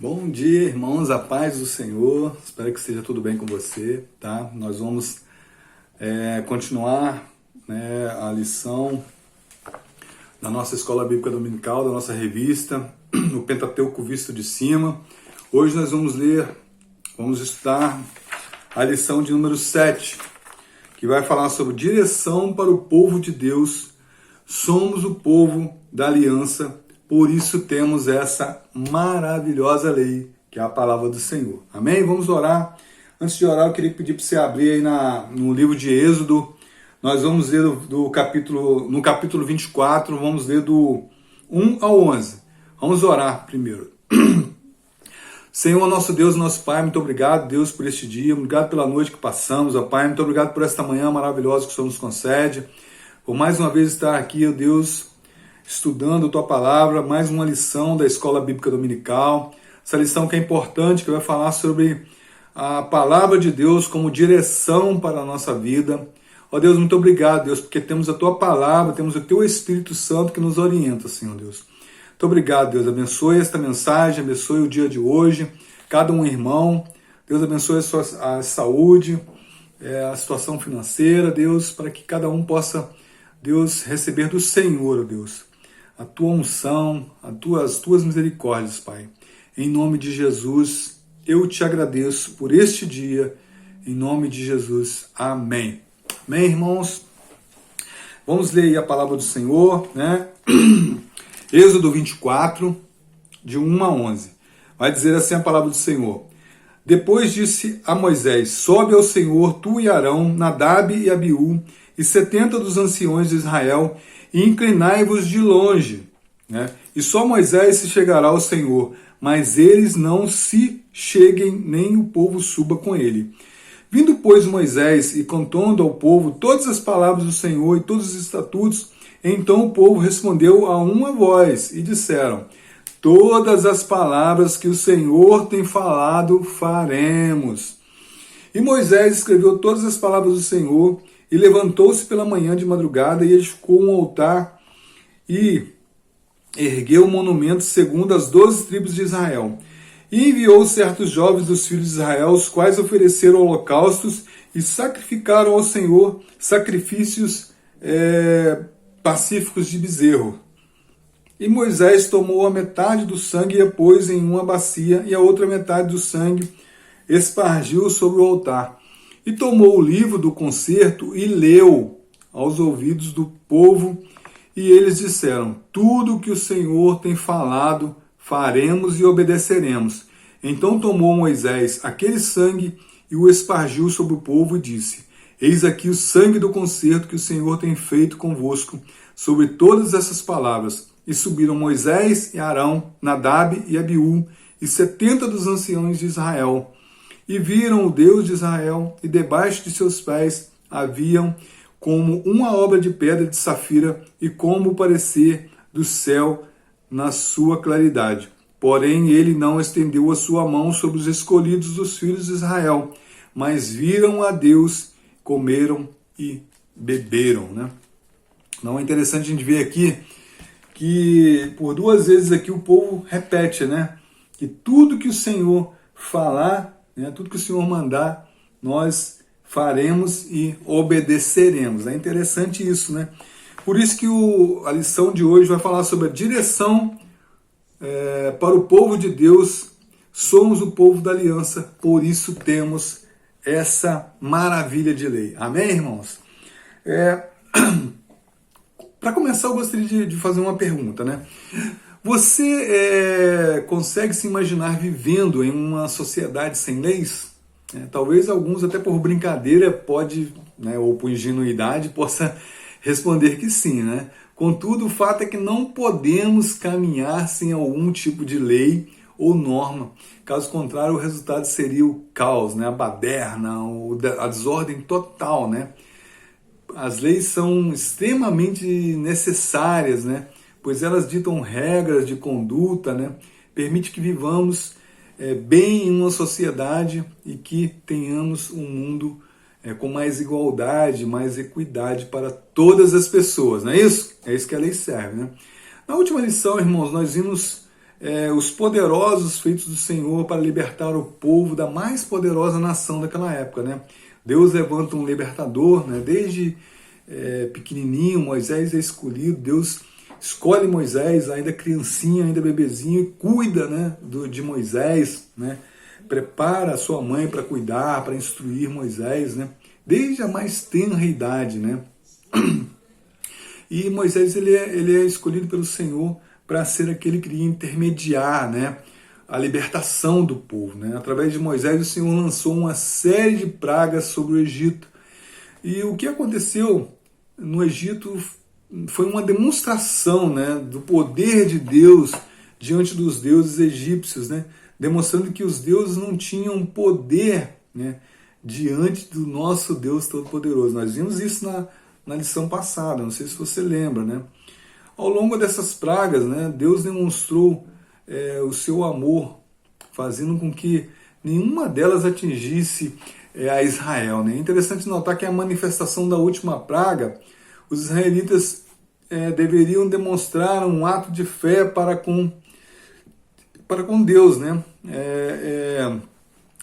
Bom dia, irmãos, a paz do Senhor. Espero que esteja tudo bem com você, tá? Nós vamos continuar, a lição da nossa Escola Bíblica Dominical, da nossa revista, o Pentateuco Visto de Cima. Hoje nós vamos estudar a lição de número 7, que vai falar sobre direção para o povo de Deus. Somos o povo da aliança, por isso temos essa maravilhosa lei, que é a palavra do Senhor. Amém? Vamos orar. Antes de orar, eu queria pedir para você abrir aí no livro de Êxodo. Nós vamos ler no capítulo 24, vamos ler do 1 ao 11. Vamos orar primeiro. Senhor, nosso Deus, nosso Pai, muito obrigado, Deus, por este dia. Obrigado pela noite que passamos, ó Pai. Muito obrigado por esta manhã maravilhosa que o Senhor nos concede. Por mais uma vez estar aqui, ó Deus, estudando a Tua Palavra, mais uma lição da Escola Bíblica Dominical. Essa lição que é importante, que vai falar sobre a Palavra de Deus como direção para a nossa vida. Ó Deus, muito obrigado, Deus, porque temos a Tua Palavra, temos o Teu Espírito Santo que nos orienta, Senhor Deus. Muito obrigado, Deus. Abençoe esta mensagem, abençoe o dia de hoje, cada um irmão. Deus abençoe a saúde, a situação financeira, Deus, para que cada um possa, Deus, receber do Senhor, ó Deus, a Tua unção, as Tuas misericórdias, Pai. Em nome de Jesus, eu te agradeço por este dia. Em nome de Jesus, amém. Amém, irmãos? Vamos ler aí a palavra do Senhor, né? Êxodo 24, de 1 a 11. Vai dizer assim a palavra do Senhor. Depois disse a Moisés, sobe ao Senhor, tu e Arão, Nadab e Abiú, e 70 dos anciões de Israel, e inclinai-vos de longe, né? E só Moisés se chegará ao Senhor, mas eles não se cheguem, nem o povo suba com ele. Vindo, pois, Moisés e contando ao povo todas as palavras do Senhor e todos os estatutos, então o povo respondeu a uma voz e disseram, todas as palavras que o Senhor tem falado faremos. E Moisés escreveu todas as palavras do Senhor e levantou-se pela manhã de madrugada e edificou um altar e ergueu um monumento segundo as 12 tribos de Israel. E enviou certos jovens dos filhos de Israel, os quais ofereceram holocaustos e sacrificaram ao Senhor sacrifícios pacíficos de bezerro. E Moisés tomou a metade do sangue e a pôs em uma bacia, e a outra metade do sangue espargiu sobre o altar. E tomou o livro do concerto e leu aos ouvidos do povo, e eles disseram, tudo o que o Senhor tem falado, faremos e obedeceremos. Então tomou Moisés aquele sangue e o espargiu sobre o povo e disse, eis aqui o sangue do concerto que o Senhor tem feito convosco, sobre todas essas palavras. E subiram Moisés e Arão, Nadab e Abiú, e 70 dos anciãos de Israel. E viram o Deus de Israel, e debaixo de seus pés haviam como uma obra de pedra de safira, e como o parecer do céu na sua claridade. Porém, ele não estendeu a sua mão sobre os escolhidos dos filhos de Israel, mas viram a Deus, comeram e beberam, né? Não é interessante a gente ver aqui que por duas vezes aqui o povo repete, né? Que tudo que o Senhor falar, né, tudo que o Senhor mandar, nós faremos e obedeceremos. É interessante isso, né? Por isso que a lição de hoje vai falar sobre a direção para o povo de Deus. Somos o povo da aliança, por isso temos essa maravilha de lei. Amém, irmãos? Para começar, eu gostaria de fazer uma pergunta, né? Você consegue se imaginar vivendo em uma sociedade sem leis? Talvez alguns, até por brincadeira, pode, né, ou por ingenuidade, possa responder que sim, né? Contudo, o fato é que não podemos caminhar sem algum tipo de lei ou norma. Caso contrário, o resultado seria o caos, né? A baderna, a desordem total, né? As leis são extremamente necessárias, né? Pois elas ditam regras de conduta, né? Permite que vivamos bem em uma sociedade e que tenhamos um mundo com mais igualdade, mais equidade para todas as pessoas, não é isso? É isso que a lei serve, né? Na última lição, irmãos, nós vimos os poderosos feitos do Senhor para libertar o povo da mais poderosa nação daquela época, né? Deus levanta um libertador, né? Desde pequenininho, Moisés é escolhido, Deus escolhe Moisés, ainda criancinha, ainda bebezinho, e cuida, né, de Moisés, né? Prepara a sua mãe para cuidar, para instruir Moisés, né? Desde a mais tenra idade, né? E Moisés ele é escolhido pelo Senhor para ser aquele que iria intermediar, né, a libertação do povo, né? Através de Moisés, o Senhor lançou uma série de pragas sobre o Egito. E o que aconteceu no Egito foi uma demonstração, né, do poder de Deus diante dos deuses egípcios, né? Demonstrando que os deuses não tinham poder, né, diante do nosso Deus Todo-Poderoso. Nós vimos isso na lição passada, não sei se você lembra, né? Ao longo dessas pragas, né, Deus demonstrou o seu amor, fazendo com que nenhuma delas atingisse a Israel, né? É interessante notar que a manifestação da última praga, os israelitas deveriam demonstrar um ato de fé para com Deus, né?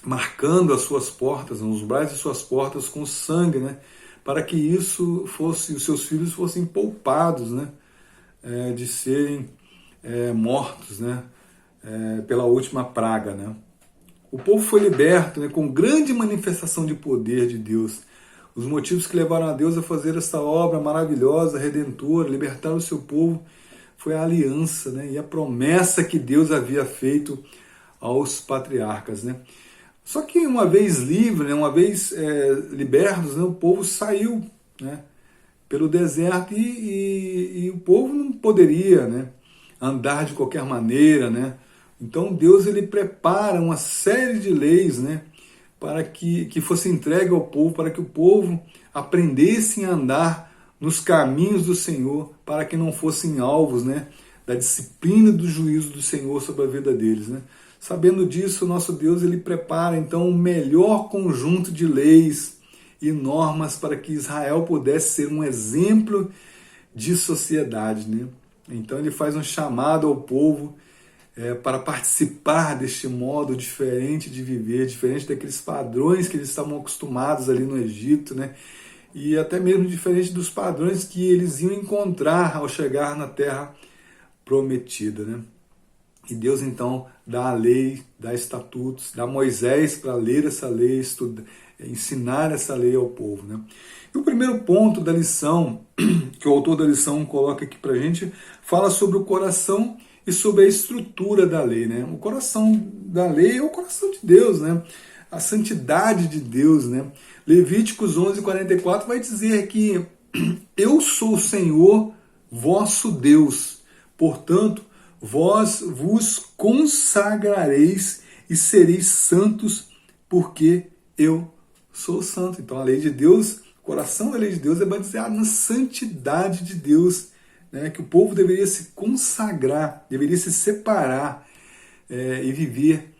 Marcando as suas portas, os umbrais de suas portas com sangue, né? Para que os seus filhos fossem poupados, né? De serem mortos, né? Pela última praga, né? O povo foi liberto, né, com grande manifestação de poder de Deus. Os motivos que levaram a Deus a fazer essa obra maravilhosa, redentora, libertar o seu povo, foi a aliança, né, e a promessa que Deus havia feito aos patriarcas, né? Só que uma vez livre, né, uma vez libertos, né, o povo saiu, né, pelo deserto e o povo não poderia, né, andar de qualquer maneira, né? Então Deus ele prepara uma série de leis, né, para que fosse entregue ao povo, para que o povo aprendesse a andar nos caminhos do Senhor, para que não fossem alvos, né, da disciplina do juízo do Senhor sobre a vida deles, né? Sabendo disso, o nosso Deus ele prepara então o melhor conjunto de leis e normas para que Israel pudesse ser um exemplo de sociedade, né? Então ele faz um chamado ao povo para participar deste modo diferente de viver, diferente daqueles padrões que eles estavam acostumados ali no Egito, né? E até mesmo diferente dos padrões que eles iam encontrar ao chegar na terra prometida, né? E Deus então dá a lei, dá estatutos, dá Moisés para ler essa lei, estudar, ensinar essa lei ao povo, né? E o primeiro ponto da lição, que o autor da lição coloca aqui para a gente, fala sobre o coração e sobre a estrutura da lei, né? O coração da lei é o coração de Deus, né? A santidade de Deus, né? Levíticos 11:44 vai dizer que eu sou o Senhor, vosso Deus, portanto, vós vos consagrareis e sereis santos, porque eu sou santo. Então a lei de Deus, o coração da lei de Deus é baseado na santidade de Deus, né, que o povo deveria se consagrar, deveria se separar e viver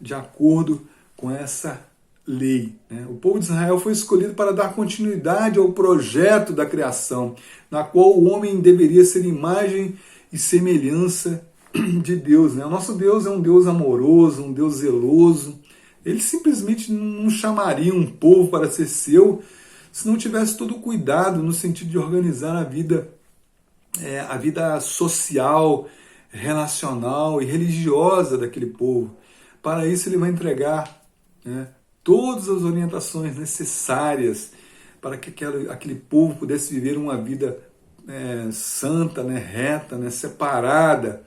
de acordo com essa lei, né? O povo de Israel foi escolhido para dar continuidade ao projeto da criação, na qual o homem deveria ser imagem e semelhança de Deus, né? O nosso Deus é um Deus amoroso, um Deus zeloso. Ele simplesmente não chamaria um povo para ser seu se não tivesse todo o cuidado no sentido de organizar a vida social, relacional e religiosa daquele povo. Para isso ele vai entregar, né, todas as orientações necessárias para que aquele povo pudesse viver uma vida santa, né, reta, né, separada,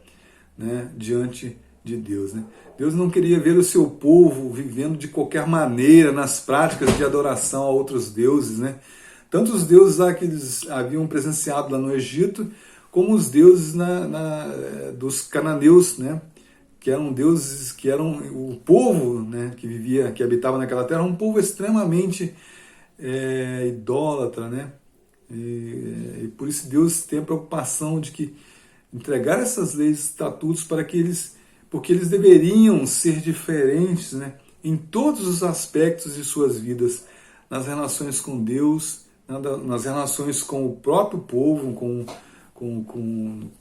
né, diante de Deus, né? Deus não queria ver o seu povo vivendo de qualquer maneira nas práticas de adoração a outros deuses, né? Tanto os deuses lá que eles haviam presenciado lá no Egito, como os deuses dos cananeus, né? Que eram deuses, que eram o povo, né, que habitava naquela terra, um povo extremamente idólatra, né? E por isso Deus tem a preocupação de entregar essas leis e estatutos porque eles deveriam ser diferentes, né, em todos os aspectos de suas vidas, nas relações com Deus, nas relações com o próprio povo, com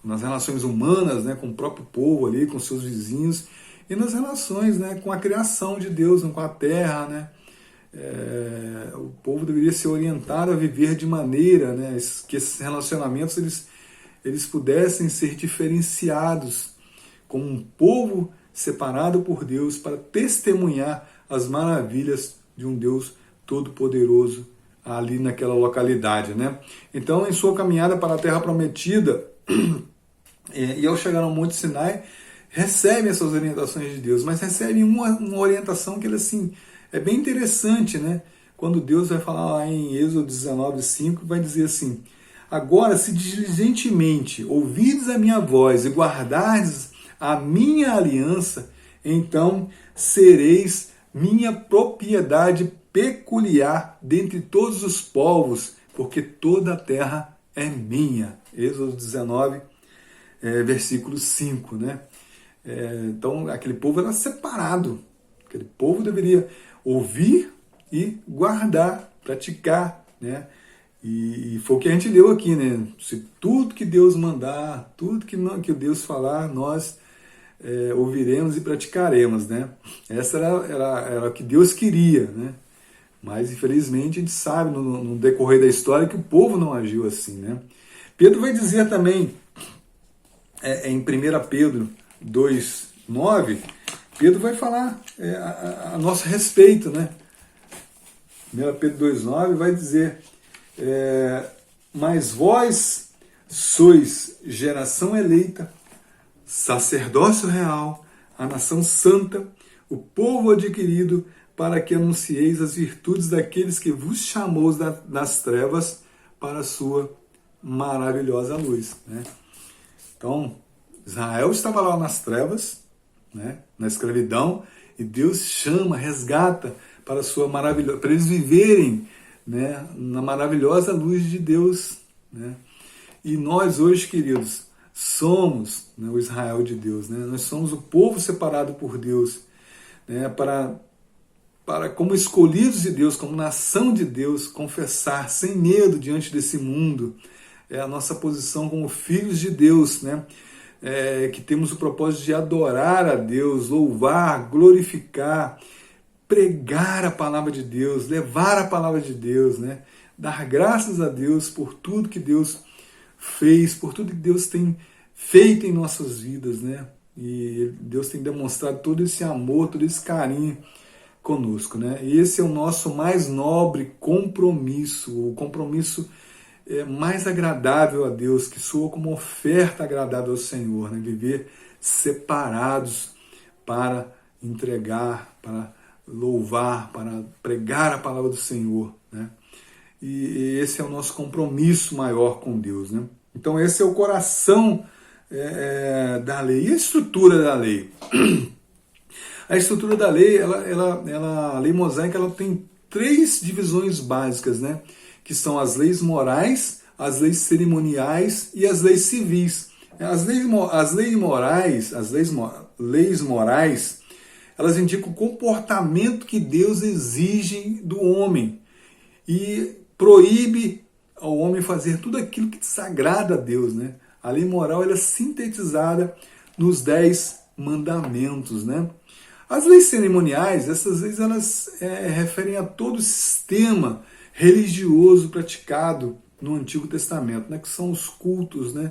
nas relações humanas, né, com o próprio povo ali, com seus vizinhos, e nas relações, né, com a criação de Deus, com a terra, né? O povo deveria ser orientado a viver de maneira, né, que esses relacionamentos eles pudessem ser diferenciados como um povo separado por Deus para testemunhar as maravilhas de um Deus todo-poderoso ali naquela localidade, né? Então, em sua caminhada para a Terra Prometida, e ao chegar ao Monte Sinai, recebem essas orientações de Deus, mas recebem uma orientação que assim, é bem interessante, né? Quando Deus vai falar lá em Êxodo 19:5, vai dizer assim: agora, se diligentemente ouvides a minha voz e guardardes a minha aliança, então sereis minha propriedade peculiar dentre todos os povos, porque toda a terra é minha. Êxodo 19, versículo 5, né? Então, aquele povo era separado. Aquele povo deveria ouvir e guardar, praticar, né? E foi o que a gente leu aqui, né? Se tudo que Deus mandar, tudo que Deus falar, nós ouviremos e praticaremos, né? Essa era o que Deus queria, né? Mas, infelizmente, a gente sabe no decorrer da história que o povo não agiu assim, né? Pedro vai dizer também, em 1 Pedro 2:9, Pedro vai falar a nosso respeito, né? 1 Pedro 2:9 vai dizer: mas vós sois geração eleita, sacerdócio real, a nação santa, o povo adquirido, para que anuncieis as virtudes daqueles que vos chamou das trevas para a sua maravilhosa luz, né? Então, Israel estava lá nas trevas, né, na escravidão, e Deus chama, resgata para a sua maravilhosa, para eles viverem, né, na maravilhosa luz de Deus, né? E nós hoje, queridos, somos, né, o Israel de Deus, né? Nós somos o povo separado por Deus, né, para como escolhidos de Deus, como nação de Deus, confessar sem medo diante desse mundo a nossa posição como filhos de Deus, né? Que temos o propósito de adorar a Deus, louvar, glorificar, pregar a palavra de Deus, levar a palavra de Deus, né? Dar graças a Deus por tudo que Deus fez, por tudo que Deus tem feito em nossas vidas, né? E Deus tem demonstrado todo esse amor, todo esse carinho conosco, né? E esse é o nosso mais nobre compromisso, o compromisso mais agradável a Deus, que soa como oferta agradável ao Senhor, né? Viver separados para entregar, para louvar, para pregar a palavra do Senhor, né? E esse é o nosso compromisso maior com Deus, né? Então esse é o coração da lei. E a estrutura da lei? A estrutura da lei, a lei mosaica, ela tem 3 divisões básicas, né? Que são as leis morais, as leis cerimoniais e as leis civis. As leis morais, elas indicam o comportamento que Deus exige do homem e proíbe ao homem fazer tudo aquilo que desagrada a Deus, né? A lei moral, ela é sintetizada nos 10 mandamentos, né? As leis cerimoniais, essas leis, elas referem a todo o sistema religioso praticado no Antigo Testamento, né? Que são os cultos, né?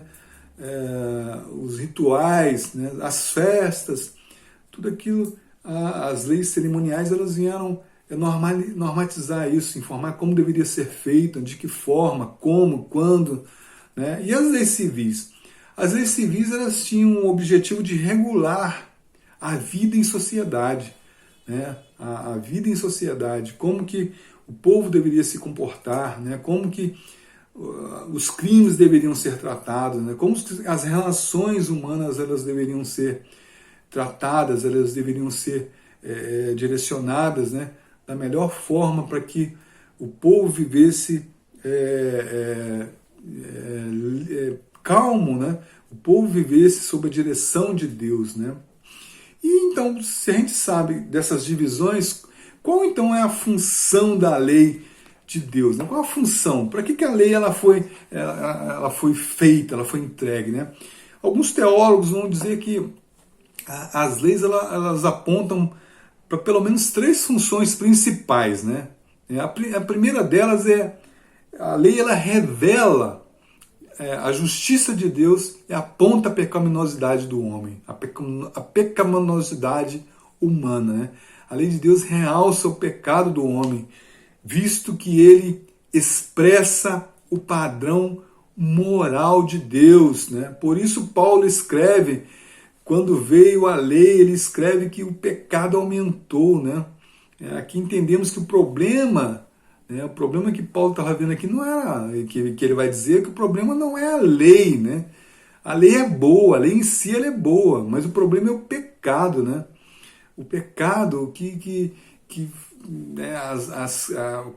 Os rituais, né? As festas, tudo aquilo. As leis cerimoniais, elas vieram normatizar isso, informar como deveria ser feito, de que forma, como, quando, né? E as leis civis? As leis civis, elas tinham o objetivo de regular a vida em sociedade, né? A vida em sociedade, como que o povo deveria se comportar, né? Como que os crimes deveriam ser tratados, né? Como as relações humanas elas deveriam ser tratadas, elas deveriam ser direcionadas, né? Da melhor forma para que o povo vivesse calmo, né? O povo vivesse sob a direção de Deus, né? E então, se a gente sabe dessas divisões, qual então é a função da lei de Deus, né? Qual a função? Para que a lei ela foi feita, ela foi entregue, né? Alguns teólogos vão dizer que as leis elas apontam para pelo menos 3 funções principais, né? A primeira delas é a lei, ela revela a justiça de Deus e aponta a pecaminosidade do homem, a pecaminosidade humana, né? A lei de Deus realça o pecado do homem, visto que ele expressa o padrão moral de Deus, né? Por isso Paulo escreve, quando veio a lei, ele escreve que o pecado aumentou, né? Aqui entendemos que o problema que Paulo estava vendo aqui não era, que ele vai dizer que o problema não é a lei, né? A lei é boa, a lei em si ela é boa, mas o problema é o pecado, né? O pecado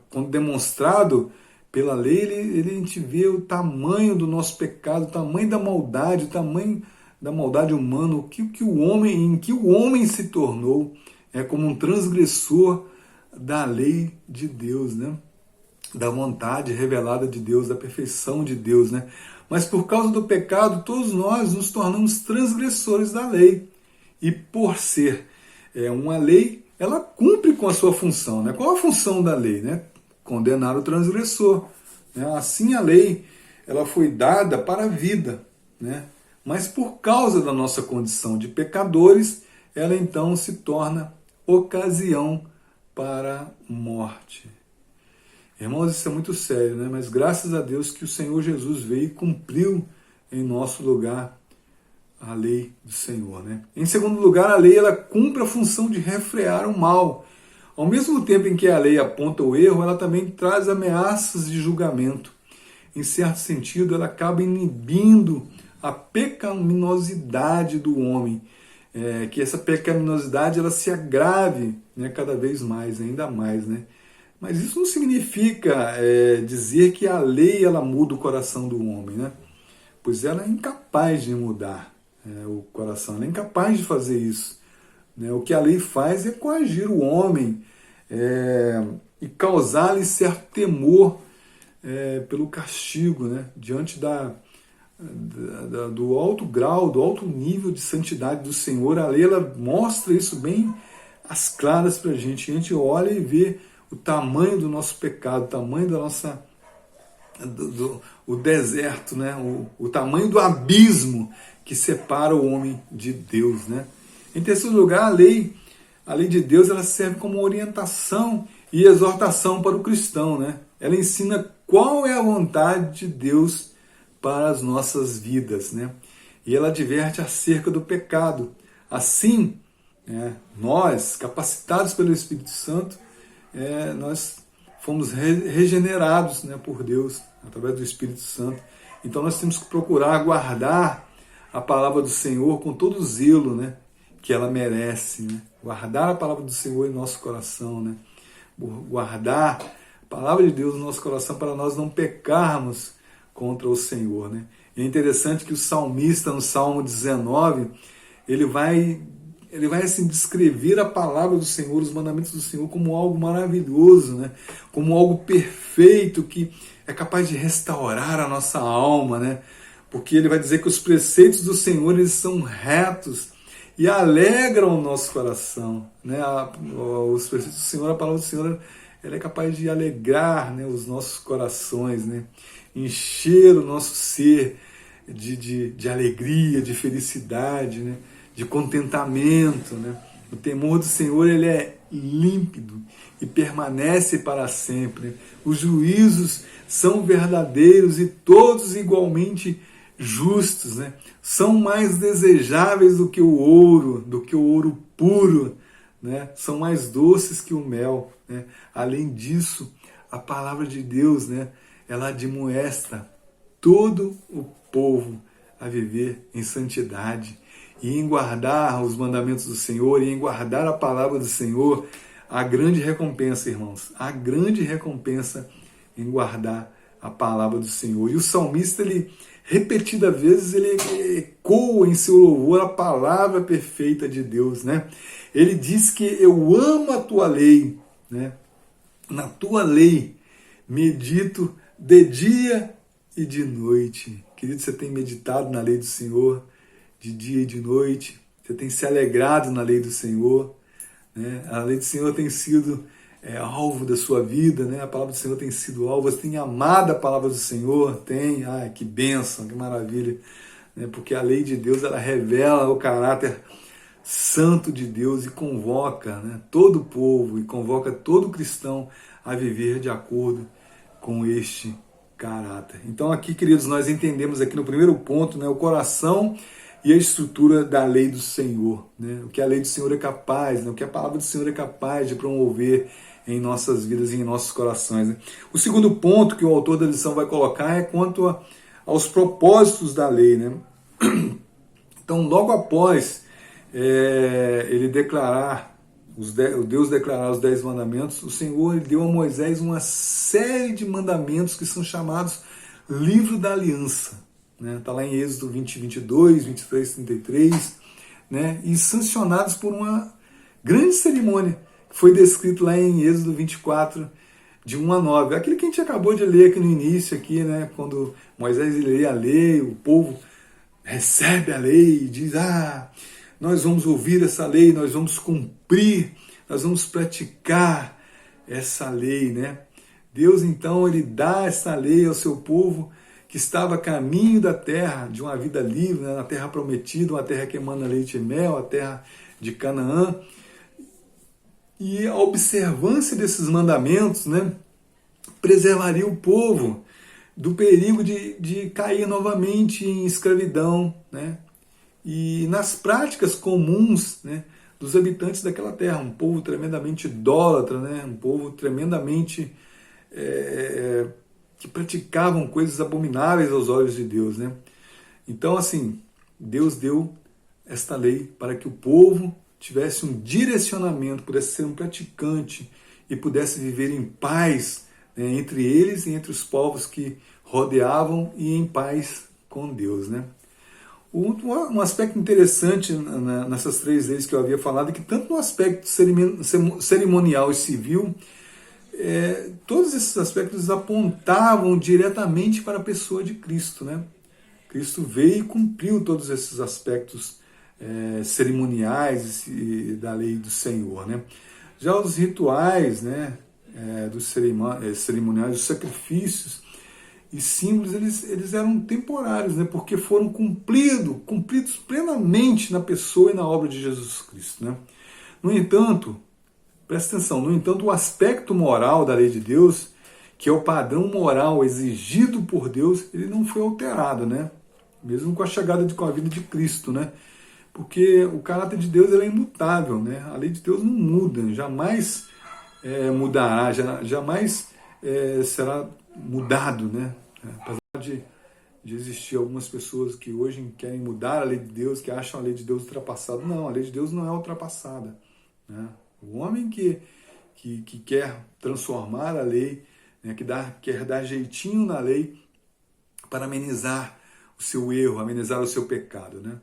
quando demonstrado pela lei, a gente vê o tamanho do nosso pecado, o tamanho da maldade, o tamanho da maldade humana, em que o homem se tornou como um transgressor da lei de Deus, né? Da vontade revelada de Deus, da perfeição de Deus, né? Mas por causa do pecado, todos nós nos tornamos transgressores da lei. E por ser uma lei, ela cumpre com a sua função, né? Qual a função da lei, né? Condenar o transgressor, né? Assim a lei ela foi dada para a vida, né? Mas por causa da nossa condição de pecadores, ela então se torna ocasião para morte. Irmãos, isso é muito sério, né? Mas graças a Deus que o Senhor Jesus veio e cumpriu em nosso lugar a lei do Senhor, né? Em segundo lugar, a lei ela cumpre a função de refrear o mal. Ao mesmo tempo em que a lei aponta o erro, ela também traz ameaças de julgamento. Em certo sentido, ela acaba inibindo a pecaminosidade do homem, que essa pecaminosidade ela se agrave, né, cada vez mais, ainda mais, né? Mas isso não significa dizer que a lei ela muda o coração do homem, né? Pois ela é incapaz de mudar o coração, ela é incapaz de fazer isso, né? O que a lei faz é coagir o homem e causar-lhe certo temor pelo castigo, né? Diante do alto grau, do alto nível de santidade do Senhor. A lei ela mostra isso bem às claras para a gente olha e vê o tamanho do nosso pecado, o tamanho da nossa o deserto, né? O tamanho do abismo que separa o homem de Deus, né? Em terceiro lugar, a lei de Deus ela serve como orientação e exortação para o cristão, né? Ela ensina qual é a vontade de Deus para as nossas vidas, né? E ela adverte acerca do pecado. Assim, nós, capacitados pelo Espírito Santo, nós fomos regenerados, né, por Deus, através do Espírito Santo. Então nós temos que procurar guardar a palavra do Senhor com todo o zelo, né, que ela merece, né? Guardar a palavra do Senhor em nosso coração, né? Guardar a palavra de Deus no nosso coração para nós não pecarmos contra o Senhor, né? E é interessante que o salmista, no Salmo 19, ele vai assim, descrever a palavra do Senhor, os mandamentos do Senhor, como algo maravilhoso, né? Como algo perfeito, que é capaz de restaurar a nossa alma, né? Porque ele vai dizer que os preceitos do Senhor eles são retos e alegram o nosso coração, né? Os preceitos do Senhor, a palavra do Senhor, ela é capaz de alegrar, né, os nossos corações, né? Encher o nosso ser de alegria, de felicidade, né? De contentamento, né? O temor do Senhor ele é límpido e permanece para sempre, né? Os juízos são verdadeiros e todos igualmente justos, né? São mais desejáveis do que o ouro puro, né? São mais doces que o mel, né? Além disso, a palavra de Deus, né, ela admoesta todo o povo a viver em santidade e em guardar os mandamentos do Senhor e em guardar a palavra do Senhor. A grande recompensa, irmãos, a grande recompensa em guardar a palavra do Senhor. E o salmista, ele repetidas vezes, ele ecoa em seu louvor a palavra perfeita de Deus, né? Ele diz que eu amo a tua lei, né? Na tua lei medito de dia e de noite. Querido, você tem meditado na lei do Senhor de dia e de noite, você tem se alegrado na lei do Senhor, né? A lei do Senhor tem sido alvo da sua vida, né? A palavra do Senhor tem sido alvo, você tem amado a palavra do Senhor, tem, que bênção, que maravilha, né? Porque a lei de Deus, ela revela o caráter santo de Deus e convoca, né, todo o povo e convoca todo cristão a viver de acordo com este caráter. Então aqui, queridos, nós entendemos aqui no primeiro ponto, né, o coração e a estrutura da lei do Senhor, né, o que a lei do Senhor é capaz, né, o que a palavra do Senhor é capaz de promover em nossas vidas e em nossos corações. Né. O segundo ponto que o autor da lição vai colocar é quanto aos propósitos da lei, né. Então, logo após ele declarar, o Deus declarar os 10 mandamentos, o Senhor ele deu a Moisés uma série de mandamentos que são chamados livro da aliança. Está lá em Êxodo 20, 22, 23, 33, né? E sancionados por uma grande cerimônia, que foi descrito lá em Êxodo 24, de 1 a 9. Aquilo que a gente acabou de ler aqui no início, aqui, né? Quando Moisés lê a lei, o povo recebe a lei e diz, nós vamos ouvir essa lei, nós vamos cumprir, nós vamos praticar essa lei, né? Deus, então, ele dá essa lei ao seu povo que estava a caminho da terra, de uma vida livre, né? Na terra prometida, uma terra que emana leite e mel, a terra de Canaã. E a observância desses mandamentos, né, preservaria o povo do perigo de cair novamente em escravidão, né? E nas práticas comuns, né, dos habitantes daquela terra, um povo tremendamente idólatra, né, um povo tremendamente que praticavam coisas abomináveis aos olhos de Deus, né? Então, assim, Deus deu esta lei para que o povo tivesse um direcionamento, pudesse ser um praticante e pudesse viver em paz, né, entre eles e entre os povos que rodeavam e em paz com Deus, né? Um aspecto interessante nessas 3 leis que eu havia falado é que tanto no aspecto cerimonial e civil, todos esses aspectos apontavam diretamente para a pessoa de Cristo, né? Cristo veio e cumpriu todos esses aspectos cerimoniais da lei do Senhor, né? Já os rituais, né, dos cerimoniais, os sacrifícios e símbolos, eles eram temporários, né, porque foram cumpridos plenamente na pessoa e na obra de Jesus Cristo, né? No entanto, presta atenção, o aspecto moral da lei de Deus, que é o padrão moral exigido por Deus, ele não foi alterado, né? Mesmo com a chegada com a vida de Cristo, né? Porque o caráter de Deus ele é imutável, né? A lei de Deus não muda, jamais mudará, jamais será mudado, né? Apesar de existir algumas pessoas que hoje querem mudar a lei de Deus, que acham a lei de Deus ultrapassada. Não, a lei de Deus não é ultrapassada, né? O homem que quer transformar a lei, né, quer dar jeitinho na lei para amenizar o seu erro, amenizar o seu pecado, né?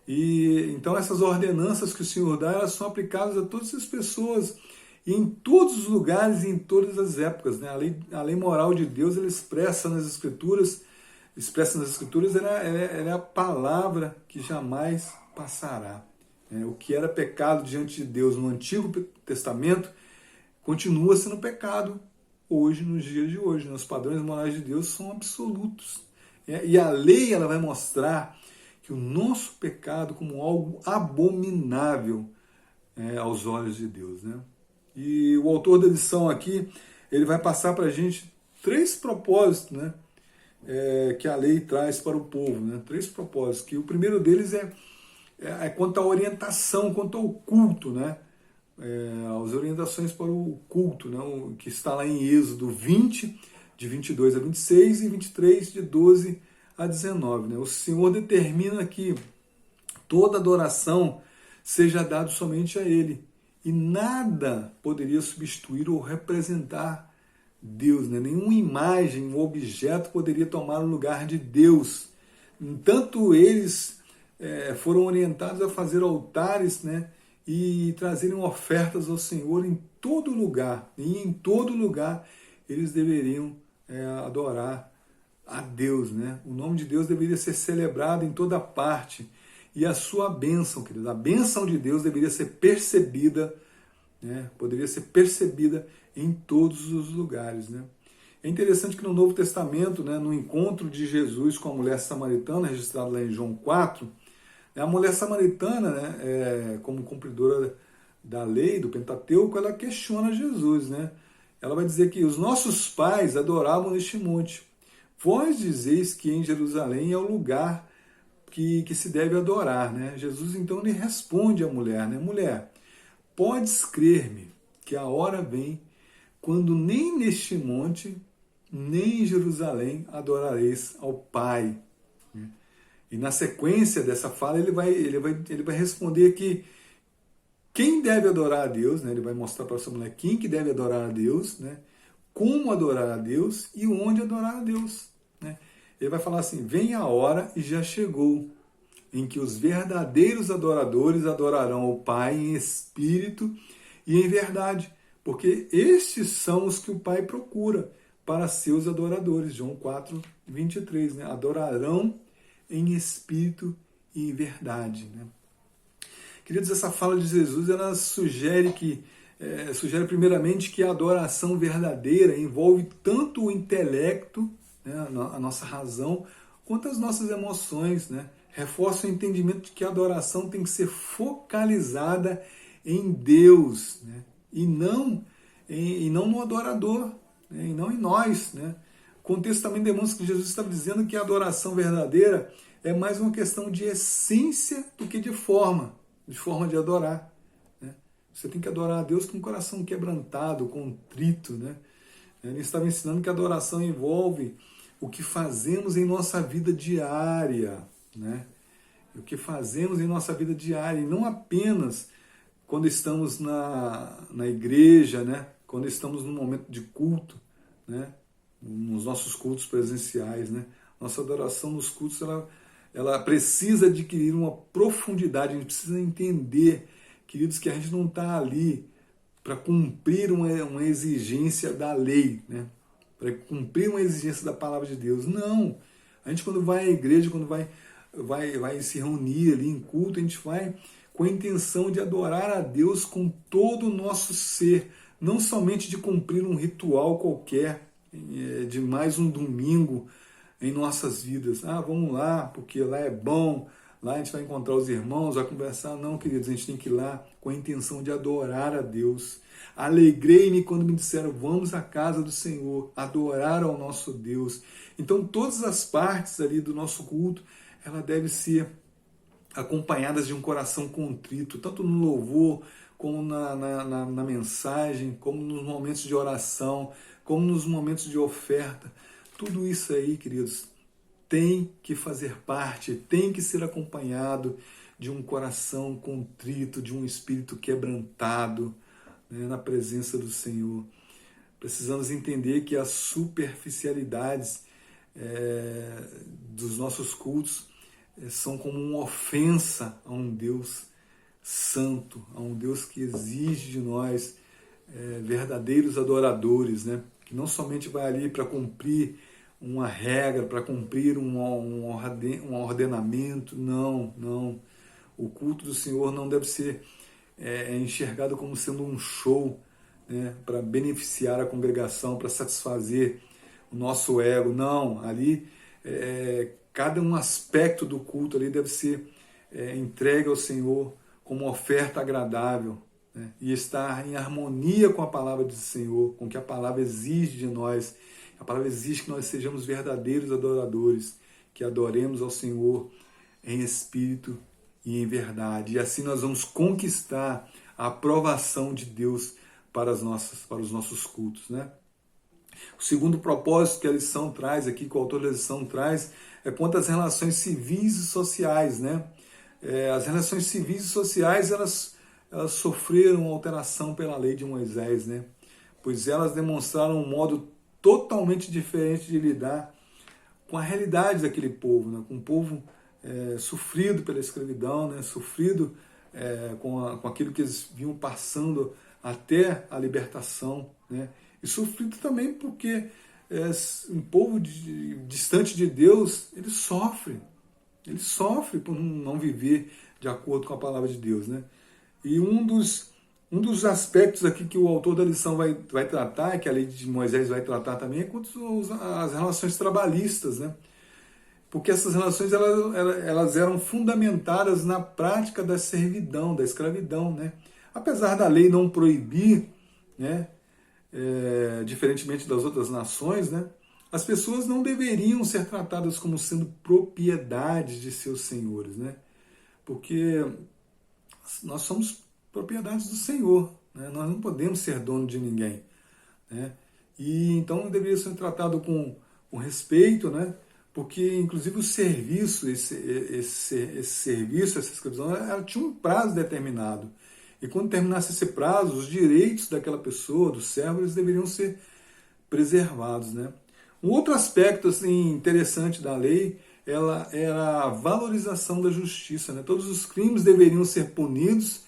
E então essas ordenanças que o Senhor dá, elas são aplicadas a todas as pessoas e em todos os lugares e em todas as épocas, né? A lei moral de Deus, ela expressa nas Escrituras, ela é a palavra que jamais passará. O que era pecado diante de Deus no Antigo Testamento continua sendo pecado hoje, nos dias de hoje, né? Os padrões morais de Deus são absolutos. E a lei ela vai mostrar que o nosso pecado como algo abominável aos olhos de Deus, né? E o autor da lição aqui, ele vai passar para a gente 3 propósitos, né, que a lei traz para o povo, né? 3 propósitos, que o primeiro deles é quanto à orientação, quanto ao culto, né? As orientações para o culto, né? Que está lá em Êxodo 20, de 22 a 26 e 23, de 12 a 19. Né? O Senhor determina que toda adoração seja dada somente a Ele. E nada poderia substituir ou representar Deus. Né? Nenhuma imagem, um objeto poderia tomar o lugar de Deus. Entanto, eles foram orientados a fazer altares, né? E trazerem ofertas ao Senhor em todo lugar. E em todo lugar eles deveriam adorar a Deus, né? O nome de Deus deveria ser celebrado em toda parte, e a sua bênção, querido, a bênção de Deus deveria ser percebida, né? Poderia ser percebida em todos os lugares, né? É interessante que no Novo Testamento, né, no encontro de Jesus com a mulher samaritana, registrado lá em João 4, a mulher samaritana, né, como cumpridora da lei, do Pentateuco, ela questiona Jesus, né? Ela vai dizer que os nossos pais adoravam neste monte. Vós dizeis que em Jerusalém é o lugar que se deve adorar, né? Jesus então lhe responde à mulher, né? Mulher, podes crer-me que a hora vem quando nem neste monte, nem em Jerusalém adorareis ao Pai. E na sequência dessa fala ele vai responder que quem deve adorar a Deus, né? Ele vai mostrar para essa mulher quem que deve adorar a Deus, né? Como adorar a Deus e onde adorar a Deus, né? Ele vai falar assim, vem a hora e já chegou, em que os verdadeiros adoradores adorarão ao Pai em espírito e em verdade, porque estes são os que o Pai procura para seus adoradores. João 4, 23, né? Adorarão em espírito e em verdade, né? Queridos, essa fala de Jesus, ela sugere primeiramente que a adoração verdadeira envolve tanto o intelecto, né, a nossa razão, quanto as nossas emoções, né? Reforça o entendimento de que a adoração tem que ser focalizada em Deus, né? e não no adorador, né? E não em nós, né? O contexto também demonstra que Jesus está dizendo que a adoração verdadeira é mais uma questão de essência do que de forma de adorar, né? Você tem que adorar a Deus com o coração quebrantado, contrito, né? Ele estava ensinando que a adoração envolve o que fazemos em nossa vida diária, né? O que fazemos em nossa vida diária, e não apenas quando estamos na igreja, né? Quando estamos no momento de culto, né? Nos nossos cultos presenciais, né? Nossa adoração nos cultos, ela precisa adquirir uma profundidade, a gente precisa entender, queridos, que a gente não está ali para cumprir uma exigência da lei, né? Para cumprir uma exigência da palavra de Deus. Não! A gente, quando vai à igreja, quando vai se reunir ali em culto, a gente vai com a intenção de adorar a Deus com todo o nosso ser, não somente de cumprir um ritual qualquer, de mais um domingo em nossas vidas. Vamos lá, porque lá é bom, lá a gente vai encontrar os irmãos, vai conversar. Não, queridos, a gente tem que ir lá com a intenção de adorar a Deus. Alegrei-me quando me disseram, vamos à casa do Senhor, adorar ao nosso Deus. Então, todas as partes ali do nosso culto, ela deve ser acompanhadas de um coração contrito, tanto no louvor, como na mensagem, como nos momentos de oração, como nos momentos de oferta. Tudo isso aí, queridos, tem que fazer parte, tem que ser acompanhado de um coração contrito, de um espírito quebrantado, né, na presença do Senhor. Precisamos entender que as superficialidades dos nossos cultos são como uma ofensa a um Deus santo, a um Deus que exige de nós verdadeiros adoradores, né? Que não somente vai ali para cumprir uma regra, para cumprir um ordenamento, não. O culto do Senhor não deve ser enxergado como sendo um show, né, para beneficiar a congregação, para satisfazer o nosso ego. Não, ali cada um aspecto do culto ali deve ser entregue ao Senhor como uma oferta agradável, né, e estar em harmonia com a palavra do Senhor, com o que a palavra exige de nós. A palavra exige que nós sejamos verdadeiros adoradores, que adoremos ao Senhor em espírito e em verdade. E assim nós vamos conquistar a aprovação de Deus para os nossos cultos, né? O segundo propósito que a lição traz aqui, que o autor da lição traz, é quanto às relações civis e sociais, né? As relações civis e sociais, elas sofreram alteração pela lei de Moisés, né? Pois elas demonstraram um modo totalmente diferente de lidar com a realidade daquele povo, né? Com um povo sofrido pela escravidão, né? Sofrido com aquilo que eles vinham passando até a libertação, né? e sofrido também porque um povo distante de Deus, ele sofre por não viver de acordo com a palavra de Deus, né? E um dos aspectos aqui que o autor da lição vai tratar, que a lei de Moisés vai tratar também, é quanto às relações trabalhistas, né? Porque essas relações elas eram fundamentadas na prática da servidão, da escravidão, né? Apesar da lei não proibir, né, diferentemente das outras nações, né, as pessoas não deveriam ser tratadas como sendo propriedade de seus senhores, né? Porque nós somos propriedades do Senhor, né? Nós não podemos ser dono de ninguém, né? E então deveria ser tratado com respeito, né? Porque inclusive o serviço, esse serviço, essa escravidão, ela tinha um prazo determinado. E quando terminasse esse prazo, os direitos daquela pessoa, do servo, eles deveriam ser preservados, né? Um outro aspecto assim, interessante da lei era a valorização da justiça, né? Todos os crimes deveriam ser punidos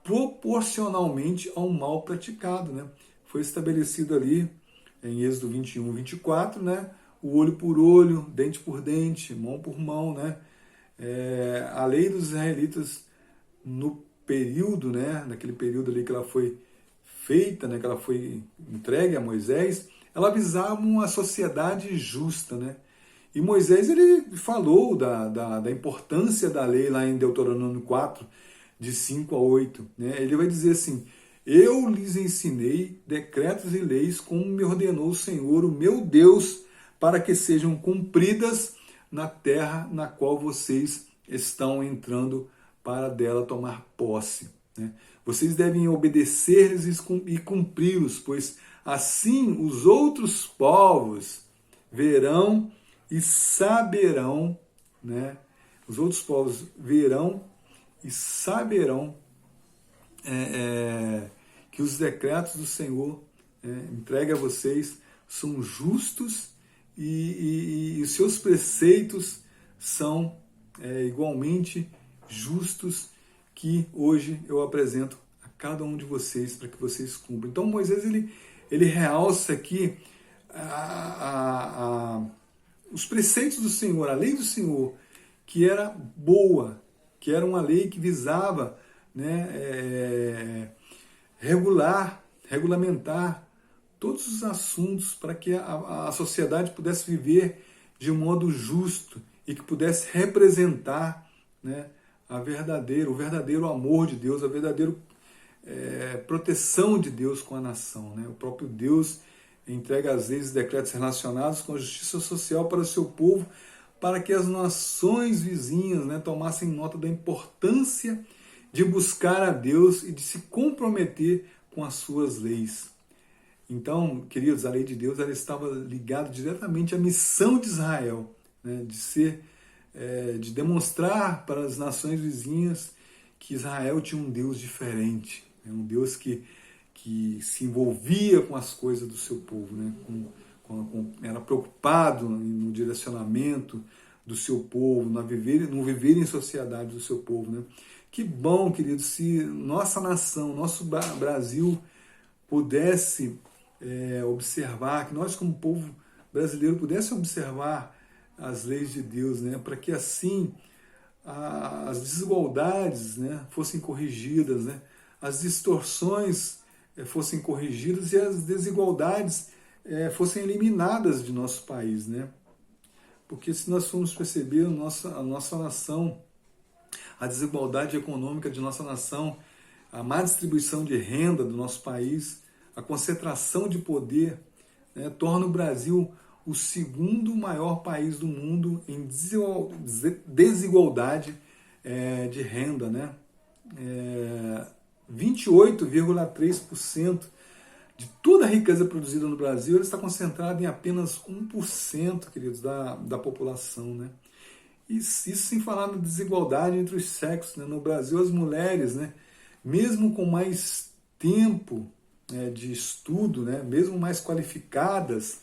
proporcionalmente ao mal praticado, né? Foi estabelecido ali em Êxodo 21, 24, né? O olho por olho, dente por dente, mão por mão, né? A lei dos israelitas no período, né? Naquele período ali que ela foi feita, né? Que ela foi entregue a Moisés, ela visava uma sociedade justa, né? E Moisés ele falou da importância da lei lá em Deuteronômio 4, de 5 a 8. Né? Ele vai dizer assim: eu lhes ensinei decretos e leis como me ordenou o Senhor, o meu Deus, para que sejam cumpridas na terra na qual vocês estão entrando para dela tomar posse. Né? Vocês devem obedecer-lhes e cumpri-los, pois assim os outros povos verão e saberão, né? Os outros povos verão e saberão que os decretos do Senhor entregue a vocês são justos e os seus preceitos são igualmente justos, que hoje eu apresento a cada um de vocês para que vocês cumpram. Então Moisés ele realça aqui os preceitos do Senhor, a lei do Senhor, que era boa, que era uma lei que visava, né, regulamentar todos os assuntos para que a sociedade pudesse viver de um modo justo e que pudesse representar, né, o verdadeiro amor de Deus, a verdadeira proteção de Deus com a nação. Né? O próprio Deus entrega as leis e decretos relacionados com a justiça social para o seu povo, para que as nações vizinhas, né, tomassem nota da importância de buscar a Deus e de se comprometer com as suas leis. Então, queridos, a lei de Deus ela estava ligada diretamente à missão de Israel, né, de demonstrar para as nações vizinhas que Israel tinha um Deus diferente, né, um Deus que se envolvia com as coisas do seu povo, né, era preocupado no direcionamento do seu povo, no viver em sociedade do seu povo. Né? Que bom, queridos, se nossa nação, nosso Brasil pudesse observar, que nós como povo brasileiro pudesse observar as leis de Deus, né? Para que assim as desigualdades, né, fossem corrigidas, né? As distorções fossem corrigidas e as desigualdades fossem eliminadas de nosso país, né? Porque se nós formos perceber a nossa nação, a desigualdade econômica de nossa nação, a má distribuição de renda do nosso país, a concentração de poder, né, torna o Brasil o segundo maior país do mundo em desigualdade de renda, né? 28,3% de toda a riqueza produzida no Brasil está concentrada em apenas 1%, queridos, da população, né? Isso sem falar na desigualdade entre os sexos, né? No Brasil, as mulheres, né, mesmo com mais tempo de estudo, né, mesmo mais qualificadas,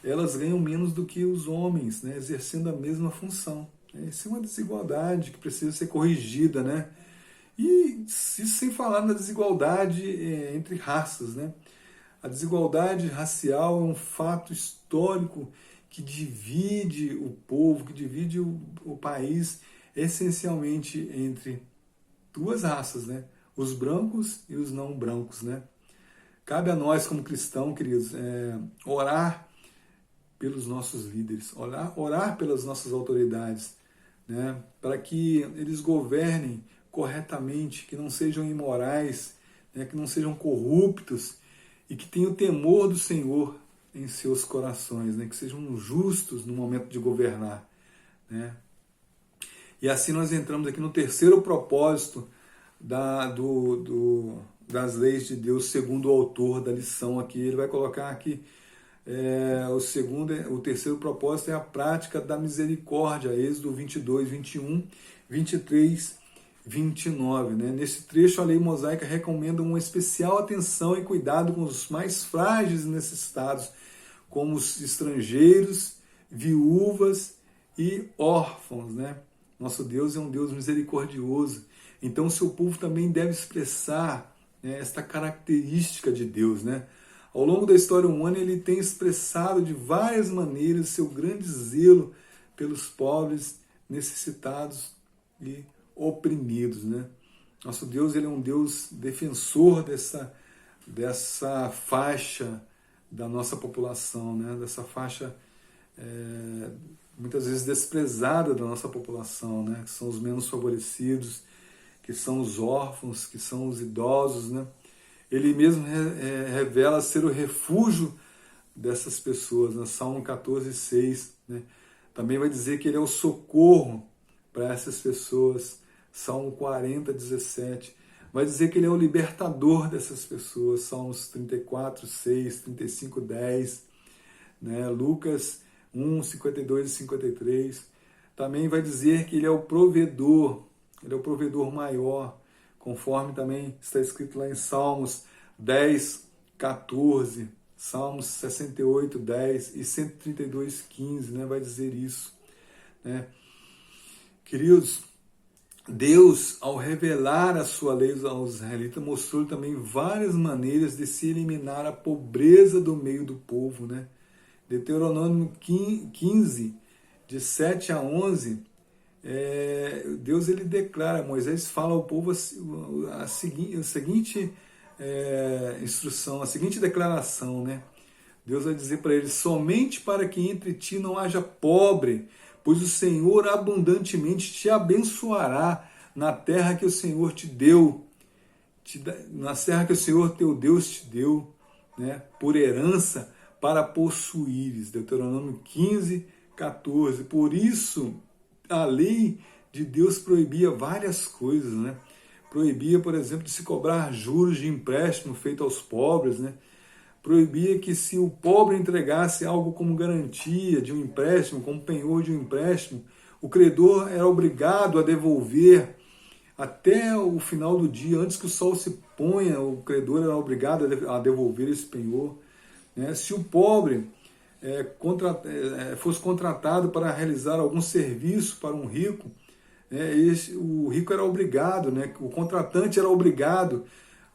elas ganham menos do que os homens, né, exercendo a mesma função. Isso é uma desigualdade que precisa ser corrigida, né? E isso sem falar na desigualdade entre raças, né? A desigualdade racial é um fato histórico que divide o povo, que divide o país essencialmente entre duas raças, né? Os brancos e os não brancos, né? Cabe a nós, como cristãos, queridos, orar pelos nossos líderes, orar pelas nossas autoridades, né? Para que eles governem corretamente, que não sejam imorais, né? Que não sejam corruptos e que tenham o temor do Senhor em seus corações, né? Que sejam justos no momento de governar, né? E assim nós entramos aqui no terceiro propósito das leis de Deus, segundo o autor da lição aqui. Ele vai colocar aqui o terceiro propósito é a prática da misericórdia, Êxodo 22, 21, 23, 29. Né? Nesse trecho, a lei mosaica recomenda uma especial atenção e cuidado com os mais frágeis e necessitados, como os estrangeiros, viúvas e órfãos. Né? Nosso Deus é um Deus misericordioso. Então, o seu povo também deve expressar, né, esta característica de Deus. Né? Ao longo da história humana, ele tem expressado de várias maneiras seu grande zelo pelos pobres, necessitados e oprimidos. Né? Nosso Deus, ele é um Deus defensor dessa faixa da nossa população, né? Dessa faixa muitas vezes desprezada da nossa população, né? Que são os menos favorecidos, que são os órfãos, que são os idosos. Né? Ele mesmo revela ser o refúgio dessas pessoas, no Salmo 14, 6. Né? Também vai dizer que ele é o socorro para essas pessoas, Salmo 40, 17. Vai dizer que ele é o libertador dessas pessoas, Salmos 34, 6, 35, 10. Né? Lucas 1, 52 e 53. Também vai dizer que ele é o provedor maior, conforme também está escrito lá em Salmos 10, 14, Salmos 68, 10 e 132, 15, né? Vai dizer isso. Né? Queridos, Deus, ao revelar a sua lei aos israelitas, mostrou também várias maneiras de se eliminar a pobreza do meio do povo. Né? Deuteronômio 15, de 7 a 11, Deus ele declara, Moisés fala ao povo a seguinte instrução, a seguinte declaração. Né? Deus vai dizer para eles: somente para que entre ti não haja pobre, pois o Senhor abundantemente te abençoará na terra que o Senhor te deu, na terra que o Senhor teu Deus te deu, né, por herança para possuíres. Deuteronômio 15, 14. Por isso, a lei de Deus proibia várias coisas. Né? Proibia, por exemplo, de se cobrar juros de empréstimo feito aos pobres. Né? Proibia que, se o pobre entregasse algo como garantia de um empréstimo, como penhor de um empréstimo, o credor era obrigado a devolver até o final do dia, antes que o sol se ponha, o credor era obrigado a devolver esse penhor. Né? Se o pobre fosse contratado para realizar algum serviço para um rico, o rico era obrigado, né? O contratante era obrigado,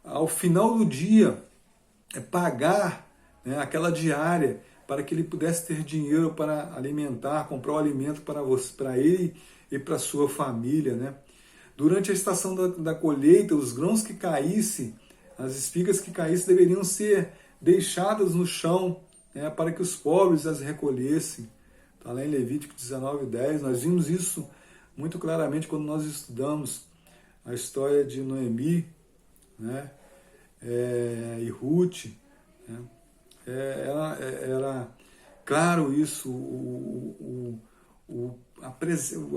ao final do dia, pagar, né, aquela diária, para que ele pudesse ter dinheiro para alimentar, comprar o alimento para ele e para a sua família. Né? Durante a estação da colheita, os grãos que caíssem, as espigas que caíssem, deveriam ser deixadas no chão, né, para que os pobres as recolhessem. Está lá em Levítico 19, 10. Nós vimos isso muito claramente quando nós estudamos a história de Noemi, né, e Ruth. Né. Era claro isso, a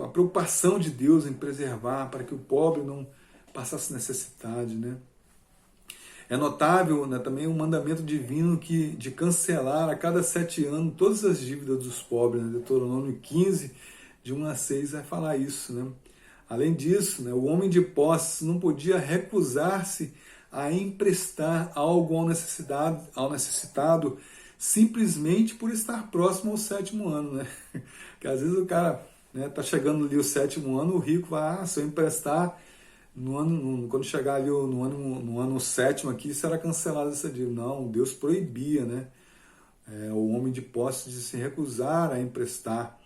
preocupação de Deus em preservar, para que o pobre não passasse necessidade. Né. É notável, né, também o mandamento divino de cancelar a cada 7 anos todas as dívidas dos pobres. Né? Deuteronômio 15, de 1 a 6, vai falar isso. Né? Além disso, né, o homem de posse não podia recusar-se a emprestar algo ao necessitado simplesmente por estar próximo ao 7º ano. Né? Porque às vezes o cara está chegando ali o 7º ano, o rico vai, se eu emprestar, quando chegar ali no ano sétimo aqui, será cancelada essa dívida. Não, Deus proibia, né? O homem de posse de se recusar a emprestar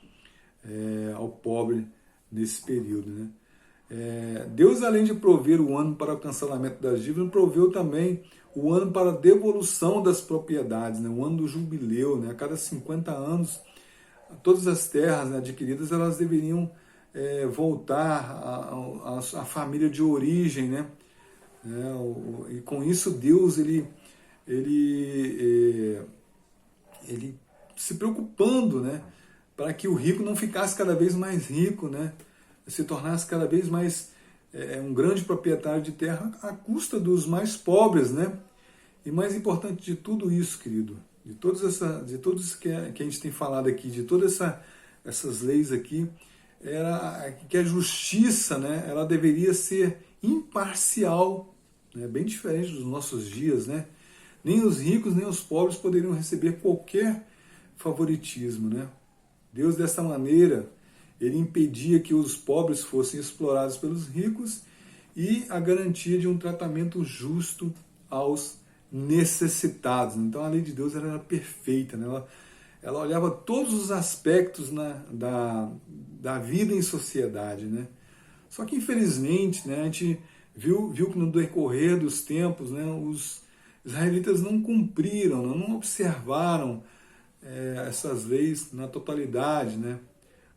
ao pobre nesse período, né? Deus, além de prover o ano para o cancelamento das dívidas, proveu também o ano para a devolução das propriedades, né? O ano do jubileu, né? A cada 50 anos, todas as terras, né, adquiridas, elas deveriam voltar à família de origem, né? E com isso Deus ele se preocupando, né, para que o rico não ficasse cada vez mais rico, né, se tornasse cada vez mais um grande proprietário de terra à custa dos mais pobres, né? E mais importante de tudo isso, querido, de tudo isso que a gente tem falado aqui, de todas essas leis aqui, era que a justiça, né, ela deveria ser imparcial, né, bem diferente dos nossos dias, né? Nem os ricos nem os pobres poderiam receber qualquer favoritismo, né? Deus, dessa maneira, ele impedia que os pobres fossem explorados pelos ricos e a garantia de um tratamento justo aos necessitados. Então a lei de Deus era perfeita, né? Ela olhava todos os aspectos, né, da vida em sociedade, né? Só que infelizmente, né, a gente viu que no decorrer dos tempos, né, os israelitas não cumpriram, não observaram essas leis na totalidade, né,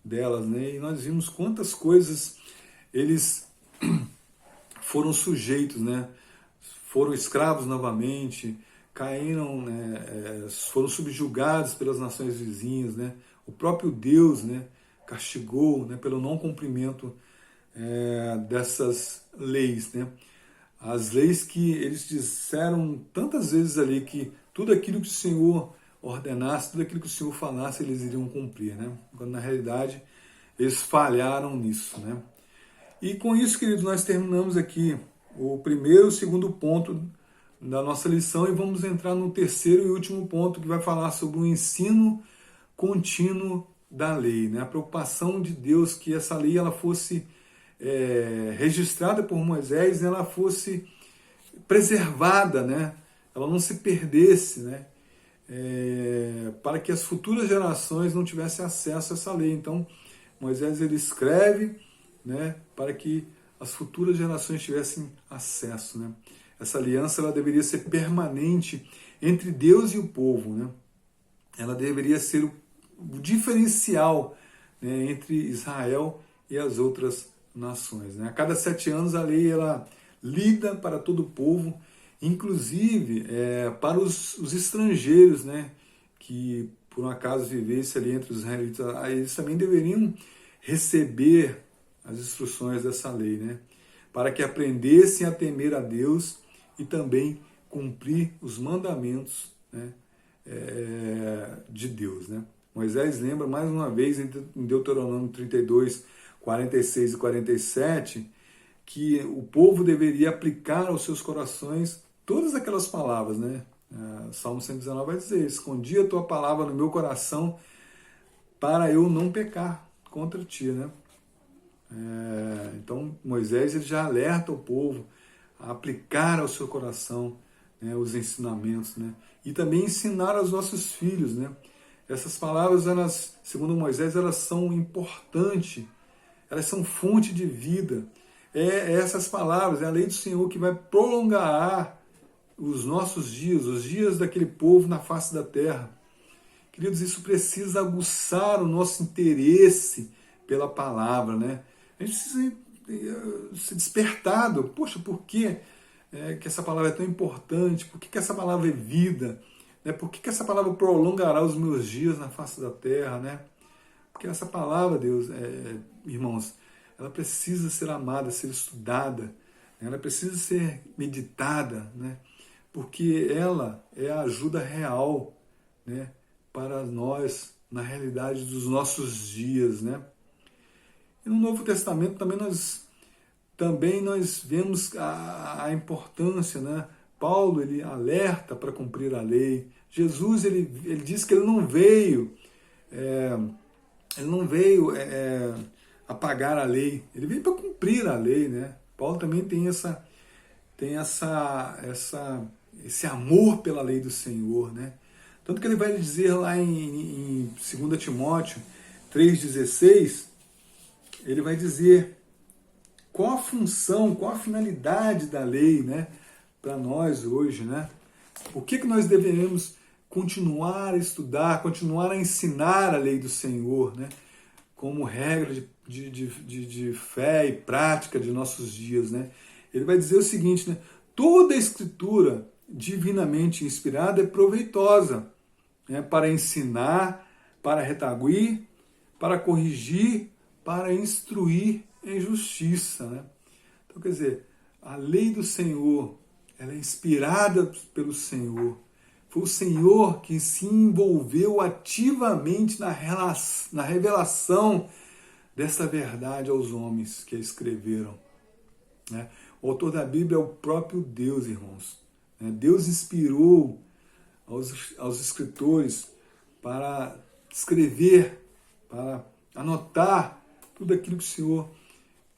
delas, né? E nós vimos quantas coisas eles foram sujeitos, né? Foram escravos novamente, caíram, né, foram subjugados pelas nações vizinhas, né? O próprio Deus, né, castigou, né, pelo não cumprimento dessas leis, né? As leis que eles disseram tantas vezes ali que tudo aquilo que o Senhor ordenasse, tudo aquilo que o Senhor falasse, eles iriam cumprir, né? Quando na realidade eles falharam nisso, né? E com isso, queridos, nós terminamos aqui o primeiro e o segundo ponto da nossa lição e vamos entrar no terceiro e último ponto, que vai falar sobre o ensino contínuo da lei, né? A preocupação de Deus que essa lei ela fosse registrada por Moisés, ela fosse preservada, né? Ela não se perdesse, né? Para que as futuras gerações não tivessem acesso a essa lei. Então, Moisés ele escreve, né, para que as futuras gerações tivessem acesso, né? Essa aliança ela deveria ser permanente entre Deus e o povo, né? Ela deveria ser o diferencial, né, entre Israel e as outras nações, né? A cada 7 anos a lei ela lida para todo o povo, inclusive para os estrangeiros, né, que por um acaso vivessem ali entre os israelitas, eles também deveriam receber as instruções dessa lei, né, para que aprendessem a temer a Deus e também cumprir os mandamentos, né, de Deus, né. Moisés lembra mais uma vez em Deuteronômio 32, 46 e 47, que o povo deveria aplicar aos seus corações todas aquelas palavras, né? Salmo 119 vai dizer: escondi a tua palavra no meu coração para eu não pecar contra ti, né? Então Moisés ele já alerta o povo a aplicar ao seu coração, né, os ensinamentos, né? E também ensinar aos nossos filhos, né? Essas palavras, elas, segundo Moisés, elas são importantes, elas são fonte de vida. Essas palavras, é a lei do Senhor que vai prolongar os nossos dias, os dias daquele povo na face da terra. Queridos, isso precisa aguçar o nosso interesse pela palavra, né? A gente precisa ser despertado. Poxa, por que essa palavra é tão importante? Por que essa palavra é vida? Né? Por que essa palavra prolongará os meus dias na face da terra, né? Porque essa palavra, Deus, irmãos, ela precisa ser amada, ser estudada, né? Ela precisa ser meditada, né? Porque ela é a ajuda real, né, para nós, na realidade dos nossos dias, né? E no Novo Testamento também nós vemos a importância, né? Paulo ele alerta para cumprir a lei. Jesus ele diz que ele não veio apagar a lei, ele veio para cumprir a lei, né? Paulo também tem esse amor pela lei do Senhor, né? Tanto que ele vai dizer lá em 2 Timóteo 3,16, ele vai dizer qual a função, qual a finalidade da lei, né, para nós hoje, né? Por que nós deveremos continuar a estudar, continuar a ensinar a lei do Senhor, né? Como regra de fé e prática de nossos dias, né? Ele vai dizer o seguinte, né? Toda a escritura divinamente inspirada é proveitosa, né? Para ensinar, para redarguir, para corrigir, para instruir em justiça, né? Então, quer dizer, a lei do Senhor, ela é inspirada pelo Senhor. Foi o Senhor que se envolveu ativamente na revelação dessa verdade aos homens que a escreveram, né? O autor da Bíblia é o próprio Deus, irmãos. Deus inspirou aos escritores para escrever, para anotar tudo aquilo que o Senhor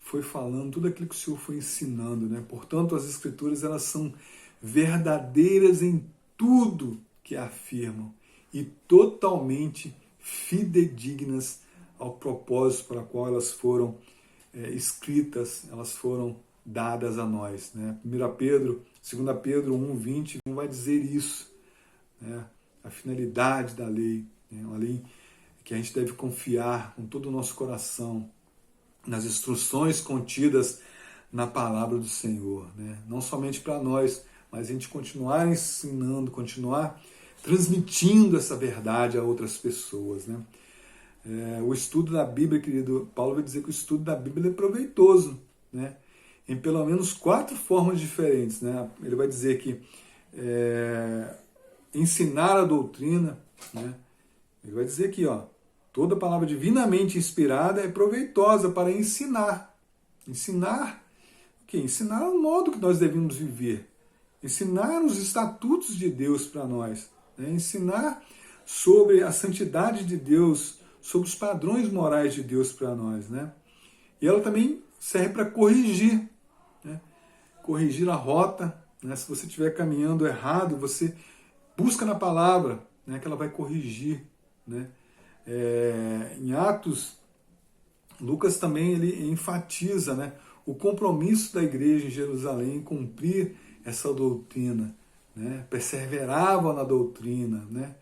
foi falando, tudo aquilo que o Senhor foi ensinando, né? Portanto, as Escrituras, elas são verdadeiras em tudo que afirmam e totalmente fidedignas ao propósito para o qual elas foram escritas, elas foram dadas a nós, né? 2 Pedro 1:20 vai dizer isso, né? A finalidade da lei, né? Uma lei que a gente deve confiar com todo o nosso coração nas instruções contidas na palavra do Senhor, né? Não somente para nós, mas a gente continuar ensinando, continuar transmitindo essa verdade a outras pessoas, né? O estudo da Bíblia, querido, Paulo vai dizer que o estudo da Bíblia é proveitoso, né? Em pelo menos 4 formas diferentes, né? Ele vai dizer que ensinar a doutrina, né? Ele vai dizer aqui, ó, toda palavra divinamente inspirada é proveitosa para ensinar. Ensinar o quê? Ensinar o modo que nós devemos viver. Ensinar os estatutos de Deus para nós. Né? Ensinar sobre a santidade de Deus, sobre os padrões morais de Deus para nós. Né? E ela também serve para corrigir. Né? Corrigir a rota. Né? Se você estiver caminhando errado, você busca na palavra, né, que ela vai corrigir. Né? Em Atos, Lucas também ele enfatiza, né, o compromisso da igreja em Jerusalém em cumprir essa doutrina, né? Perseveravam na doutrina, né?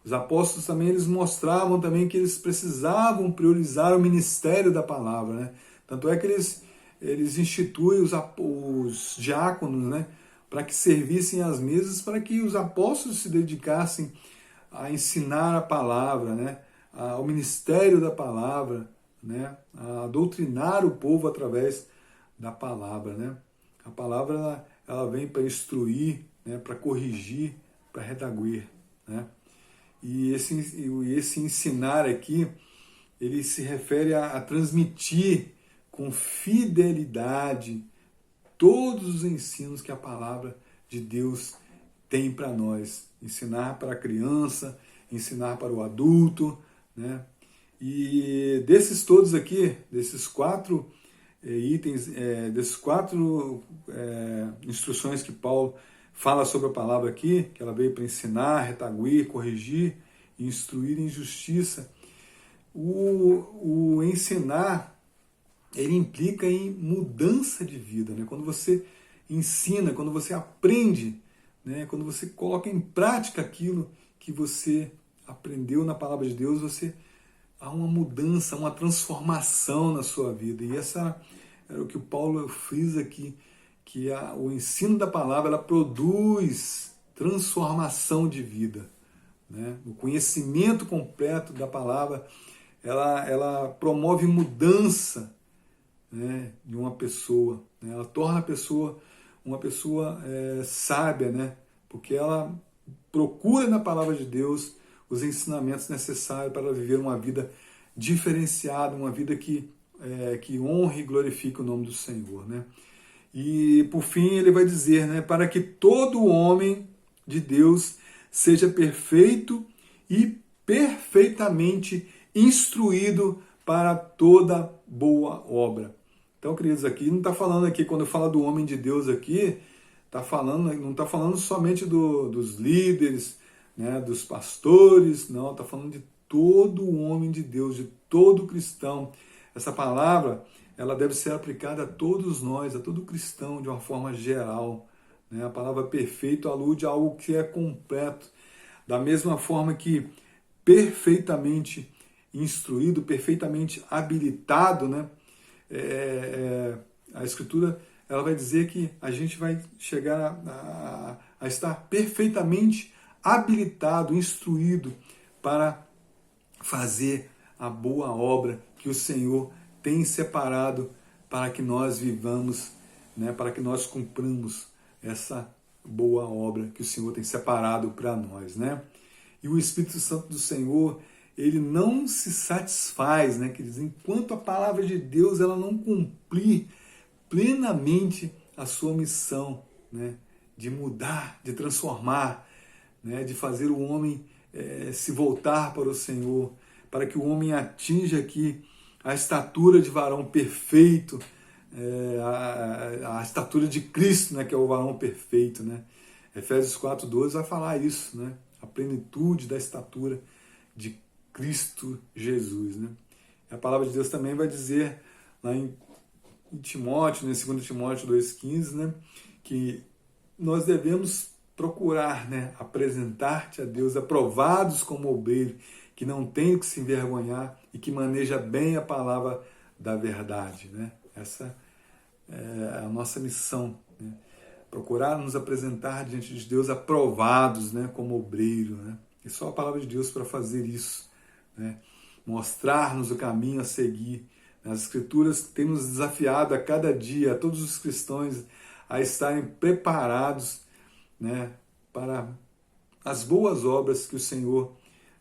Os apóstolos também eles mostravam também que eles precisavam priorizar o ministério da palavra, né? Tanto é que eles instituem os diáconos, né, para que servissem às mesas, para que os apóstolos se dedicassem a ensinar a palavra, né, ao ministério da palavra, né, a doutrinar o povo através da palavra, né? A palavra ela vem para instruir, né, para corrigir, para redarguir, né? E esse ensinar aqui, ele se refere a transmitir com fidelidade todos os ensinos que a palavra de Deus tem para nós. Ensinar para a criança, ensinar para o adulto, né? E desses todos aqui, desses 4 itens, desses 4 instruções que Paulo fala sobre a palavra aqui, que ela veio para ensinar, redarguir, corrigir e instruir em justiça. O ensinar, ele implica em mudança de vida, né? Quando você ensina, quando você aprende, né? Quando você coloca em prática aquilo que você aprendeu na palavra de Deus, há uma mudança, uma transformação na sua vida. E essa era o que o Paulo frisa aqui, que o ensino da palavra ela produz transformação de vida, né? O conhecimento completo da palavra ela promove mudança, né, de uma pessoa, né? Ela torna a pessoa uma pessoa sábia, né? Porque ela procura na palavra de Deus os ensinamentos necessários para viver uma vida diferenciada, uma vida que honre e glorifique o nome do Senhor, né? E por fim ele vai dizer, né, para que todo homem de Deus seja perfeito e perfeitamente instruído para toda boa obra. Então, queridos, aqui não está falando aqui, quando fala do homem de Deus aqui, não está falando somente dos líderes, né, dos pastores, não, está falando de todo o homem de Deus, de todo cristão. Essa palavra, ela deve ser aplicada a todos nós, a todo cristão, de uma forma geral. Né? A palavra perfeito alude a algo que é completo. Da mesma forma que perfeitamente instruído, perfeitamente habilitado, né? A Escritura, ela vai dizer que a gente vai chegar a estar perfeitamente habilitado, instruído para fazer a boa obra que o Senhor tem separado para que nós vivamos, né, para que nós cumpramos essa boa obra que o Senhor tem separado para nós, né? E o Espírito Santo do Senhor, ele não se satisfaz, né, queridos, enquanto a palavra de Deus ela não cumprir plenamente a sua missão, né, de mudar, de transformar, né, de fazer o homem se voltar para o Senhor, para que o homem atinja aqui a estatura de varão perfeito, a estatura de Cristo, né, que é o varão perfeito, né? Efésios 4:12 vai falar isso, né? A plenitude da estatura de Cristo Jesus, né? A palavra de Deus também vai dizer lá em Timóteo, né, 2 Timóteo 2,15, né, que nós devemos procurar, né, apresentar-te a Deus aprovados como obreiro, que não tem o que se envergonhar e que maneja bem a palavra da verdade, né? Essa é a nossa missão, né? Procurar nos apresentar diante de Deus aprovados, né, como obreiro, né? E só a palavra de Deus para fazer isso, né? Mostrar-nos o caminho a seguir. As Escrituras têm nos desafiado a cada dia, a todos os cristãos, a estarem preparados, né, para as boas obras que o Senhor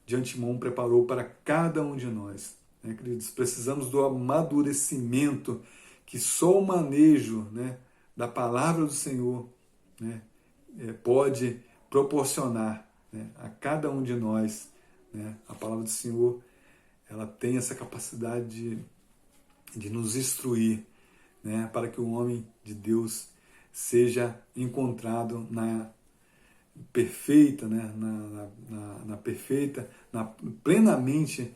de antemão preparou para cada um de nós. Né, queridos? Precisamos do amadurecimento que só o manejo, né, da palavra do Senhor, né, pode proporcionar, né, a cada um de nós. Né? A palavra do Senhor, ela tem essa capacidade de nos instruir, né, para que o homem de Deus seja encontrado na perfeita, né, na perfeita, plenamente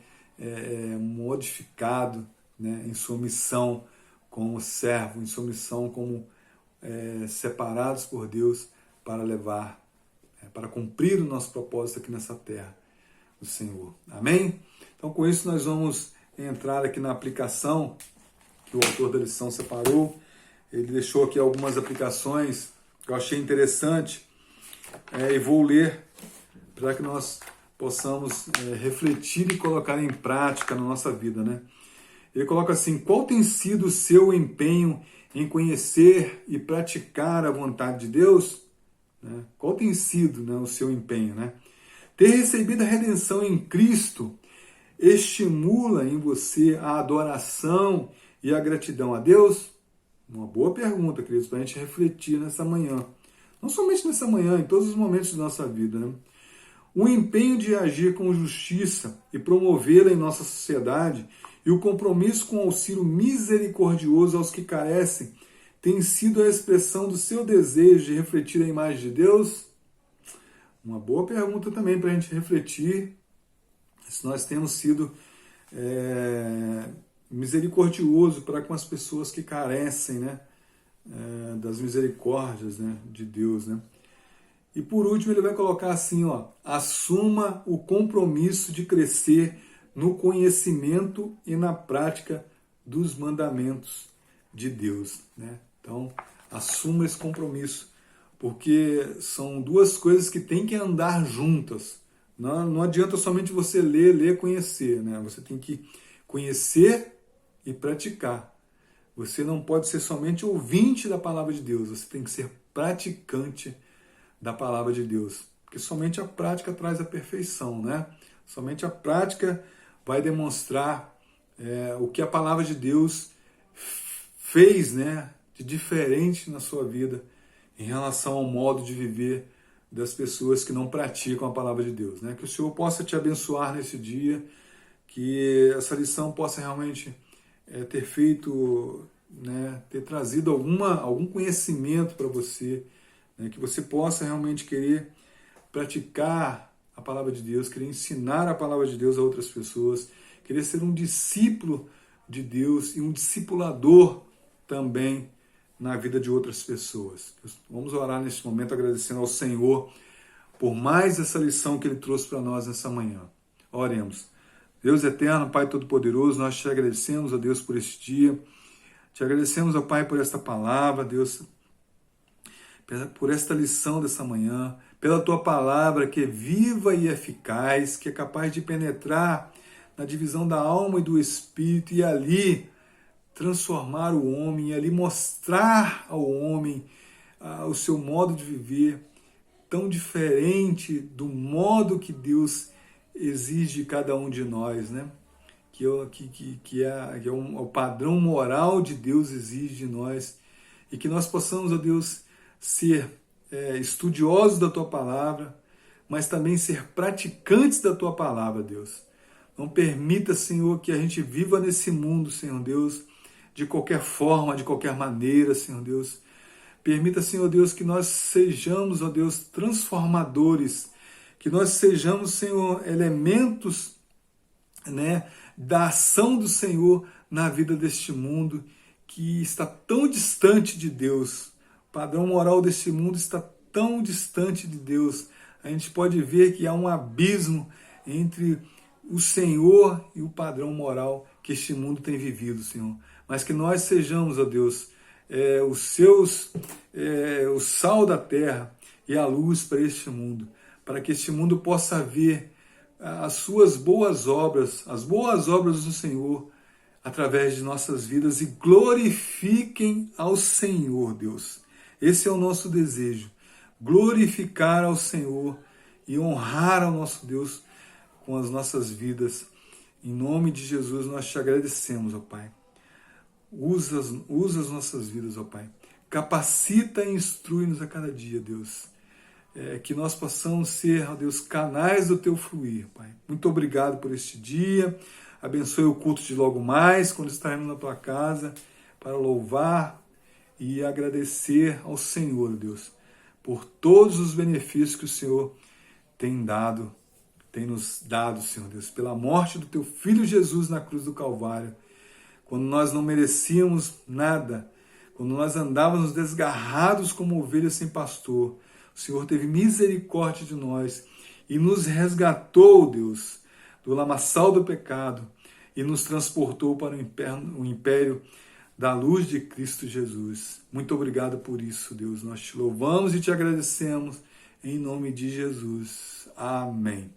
modificado, né, em sua missão como servo, em sua missão como separados por Deus para levar, para cumprir o nosso propósito aqui nessa terra do Senhor. Amém? Então, com isso, nós vamos entrar aqui na aplicação que o autor da lição separou. Ele deixou aqui algumas aplicações que eu achei interessante e vou ler para que nós possamos refletir e colocar em prática na nossa vida, né? Ele coloca assim: qual tem sido o seu empenho em conhecer e praticar a vontade de Deus? Né? Qual tem sido, né, o seu empenho, né? Ter recebido a redenção em Cristo estimula em você a adoração e a gratidão a Deus? Uma boa pergunta, queridos, para a gente refletir nessa manhã. Não somente nessa manhã, em todos os momentos da nossa vida, né? O empenho de agir com justiça e promovê-la em nossa sociedade e o compromisso com o auxílio misericordioso aos que carecem tem sido a expressão do seu desejo de refletir a imagem de Deus? Uma boa pergunta também para a gente refletir se nós temos sido misericordioso para com as pessoas que carecem, né, das misericórdias, né, de Deus, né? E por último ele vai colocar assim, ó: assuma o compromisso de crescer no conhecimento e na prática dos mandamentos de Deus, né? Então, assuma esse compromisso, porque são duas coisas que têm que andar juntas. Não adianta somente você ler, conhecer, né? Você tem que conhecer e praticar. Você não pode ser somente ouvinte da palavra de Deus, você tem que ser praticante da palavra de Deus. Porque somente a prática traz a perfeição, né? Somente a prática vai demonstrar o que a palavra de Deus fez, né, de diferente na sua vida em relação ao modo de viver das pessoas que não praticam a palavra de Deus, né? Que o Senhor possa te abençoar nesse dia, que essa lição possa realmente ter feito né, ter trazido algum conhecimento para você, né, que você possa realmente querer praticar a palavra de Deus, querer ensinar a palavra de Deus a outras pessoas, querer ser um discípulo de Deus e um discipulador também na vida de outras pessoas. Vamos orar neste momento agradecendo ao Senhor por mais essa lição que Ele trouxe para nós nessa manhã. Oremos. Deus eterno, Pai Todo-Poderoso, nós te agradecemos, ó Deus, por este dia. Te agradecemos, ó Pai, por esta palavra, Deus, por esta lição dessa manhã, pela Tua palavra que é viva e eficaz, que é capaz de penetrar na divisão da alma e do espírito e ali transformar o homem, e ali mostrar ao homem o seu modo de viver tão diferente do modo que Deus exige de cada um de nós, né? Que é o padrão moral de Deus exige de nós, e que nós possamos, ó Deus, ser estudiosos da Tua palavra, mas também ser praticantes da Tua palavra, Deus. Não permita, Senhor, que a gente viva nesse mundo, Senhor Deus, de qualquer forma, de qualquer maneira, Senhor Deus. Permita, Senhor Deus, que nós sejamos, ó Deus, transformadores, que nós sejamos, Senhor, elementos, né, da ação do Senhor na vida deste mundo que está tão distante de Deus. O padrão moral deste mundo está tão distante de Deus. A gente pode ver que há um abismo entre o Senhor e o padrão moral que este mundo tem vivido, Senhor. Mas que nós sejamos, ó Deus, o sal da terra e a luz para este mundo, para que este mundo possa ver as suas boas obras, as boas obras do Senhor, através de nossas vidas, e glorifiquem ao Senhor, Deus. Esse é o nosso desejo, glorificar ao Senhor e honrar ao nosso Deus com as nossas vidas. Em nome de Jesus nós te agradecemos, ó Pai. Usa as nossas vidas, ó Pai. Capacita e instrui-nos a cada dia, Deus. Que nós possamos ser, ó Deus, canais do Teu fluir, Pai. Muito obrigado por este dia. Abençoe o culto de logo mais, quando estaremos na Tua casa, para louvar e agradecer ao Senhor, Deus, por todos os benefícios que o Senhor tem nos dado, Senhor Deus, pela morte do Teu Filho Jesus na cruz do Calvário, quando nós não merecíamos nada, quando nós andávamos desgarrados como ovelhas sem pastor. O Senhor teve misericórdia de nós e nos resgatou, Deus, do lamaçal do pecado e nos transportou para o império da luz de Cristo Jesus. Muito obrigado por isso, Deus. Nós te louvamos e te agradecemos em nome de Jesus. Amém.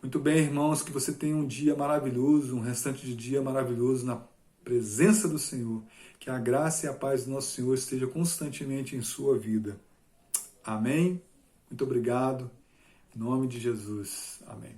Muito bem, irmãos, que você tenha um dia maravilhoso, um restante de dia maravilhoso na presença do Senhor. Que a graça e a paz do nosso Senhor esteja constantemente em sua vida. Amém? Muito obrigado. Em nome de Jesus. Amém.